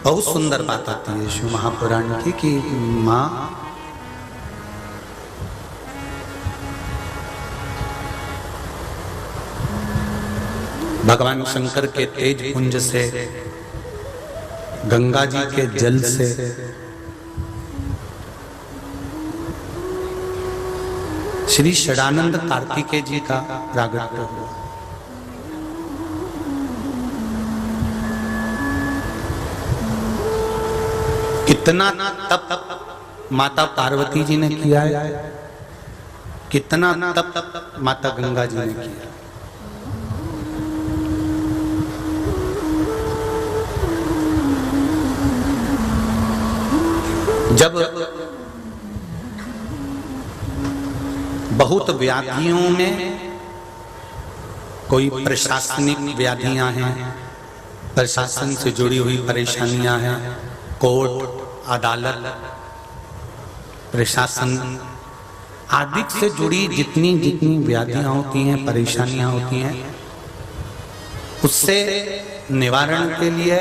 बहुत सुंदर बात आती है शिव महापुराण की कि माँ भगवान शंकर के तेज पुंज से, गंगा जी के जल से श्री षडानंद कार्तिकेय जी का प्रागट्य हुआ। कितना तप माता पार्वती जी ने किया है, कितना तप माता गंगा जी ने किया। जब बहुत व्याधियों में कोई प्रशासनिक व्याधियां हैं, प्रशासन से जुड़ी हुई परेशानियां हैं, कोर्ट अदालत प्रशासन आदि से जुड़ी जितनी जितनी व्याधियां होती हैं, परेशानियां होती हैं, उससे निवारण के लिए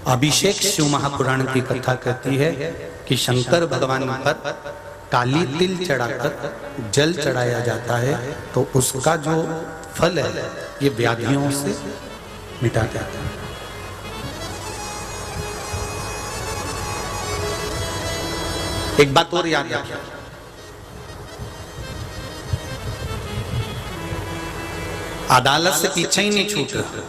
अभिषेक शिव महापुराण की कथा कहती है कि शंकर भगवान पर काली तिल चढ़ाकर जल चढ़ाया जाता है तो उसका जो फल है ये व्याधियों से मिटा जाता है। एक बात और याद रखिए, अदालत से पीछे ही नहीं छूट रहा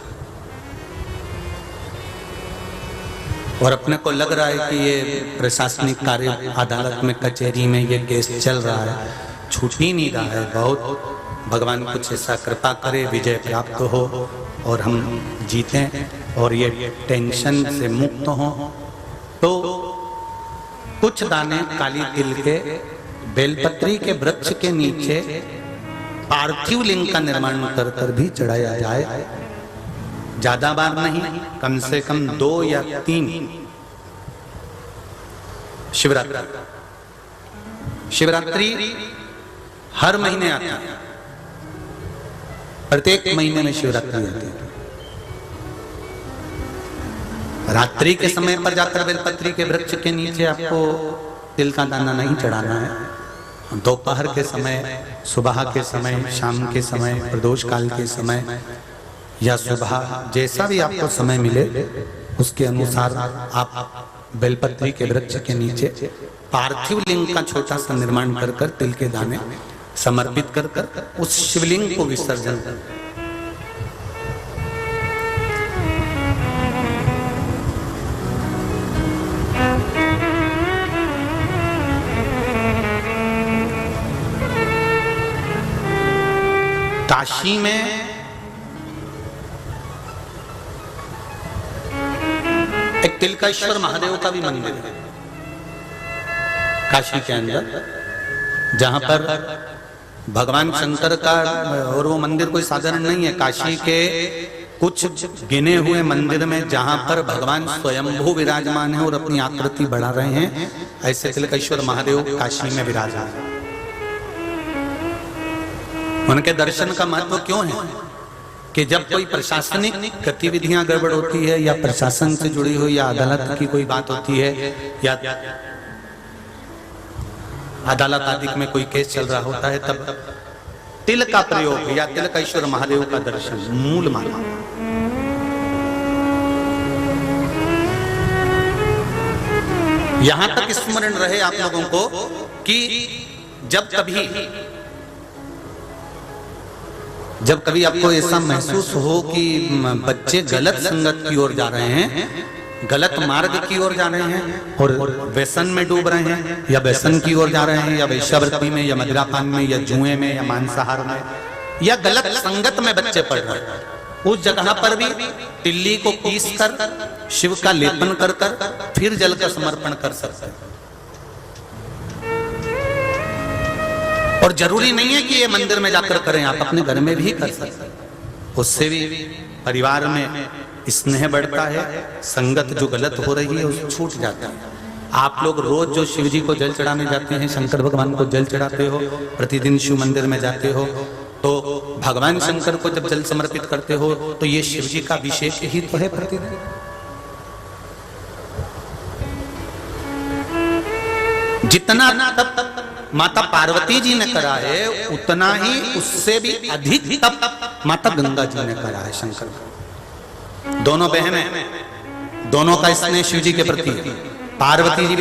और अपने को लग रहा है कि ये प्रशासनिक कार्य अदालत में कचहरी में ये केस चल रहा है, छूट ही नहीं रहा है। बहुत भगवान कुछ ऐसा कृपा करे, विजय प्राप्त हो और हम जीतें और ये टेंशन से मुक्त हो। तो कुछ दाने काली तिल के बेलपत्री के वृक्ष के नीचे पार्थिव लिंग का निर्माण कर कर भी चढ़ाया जाए। ज्यादा बार नहीं, कम से कम 2 या 3 शिवरात्रि हर महीने आती है, प्रत्येक महीने में शिवरात्रि आती है। रात्रि के समय पर जाकर बेलपत्री के वृक्ष के नीचे आपको तिल का दाना नहीं चढ़ाना है। दोपहर के समय, सुबह के समय, शाम के समय, प्रदोष काल के समय या सुबह, जैसा भी आपको समय मिले उसके अनुसार आप बेलपत्री के वृक्ष के नीचे पार्थिव लिंग का छोटा सा निर्माण कर कर तिल के दाने समर्पित कर कर उस शिवलिंग को विसर्जन कर। काशी में एक तिलकेश्वर महादेव का भी मंदिर है काशी के अंदर, जहां पर भगवान शंकर का, और वो मंदिर कोई साधारण नहीं है, काशी के कुछ गिने हुए मंदिर में जहां पर भगवान स्वयंभू विराजमान है और अपनी आकृति बढ़ा रहे हैं, ऐसे तिलकेश्वर महादेव काशी में विराजमान है। उनके दर्शन का महत्व क्यों है कि जब कोई प्रशासनिक गतिविधियां गड़बड़ होती है या प्रशासन से जुड़ी हुई या अदालत की कोई बात होती है या अदालत आदि में कोई केस चल रहा होता है, तब तिल का प्रयोग या तिलकेश्वर महादेव का दर्शन मूल माना। यहां तक स्मरण रहे आप लोगों को कि जब कभी आपको ऐसा महसूस हो कि बच्चे गलत संगत की ओर जा रहे हैं, गलत मार्ग की ओर जा रहे हैं और व्यसन में डूब रहे हैं, या व्यसन की ओर जा रहे हैं, या वेश्यावृत्ति में, या मदिरापान में, या जुए में, या मांसाहार में, या गलत संगत में बच्चे पड़ रहे हैं, उस जगह पर भी तिल्ली को पीस कर शिव का लेपन कर कर फिर जल का समर्पण कर सकते हैं। और जरूरी नहीं है कि ये मंदिर में जाकर करें, आप अपने घर में भी कर सकते हैं। उससे भी परिवार में स्नेह बढ़ता है, संगत जो गलत हो रही है उसे छूट जाता है। आप लोग रोज जो शिव जी को जल चढ़ाने जाते हैं, शंकर भगवान को जल चढ़ाते हो, प्रतिदिन शिव मंदिर में जाते हो, तो भगवान शंकर को जब जल समर्पित करते हो तो ये शिव जी का अभिषेक ही तो है प्रतिदिन। जितना तप माता पार्वती जी ने करा है, उतना ही उससे भी अधिक तप माता गंगा जी ने करा है। शंकर दोनों बहनें, दोनों का स्नेह शिव जी के प्रति। पार्वती जी भी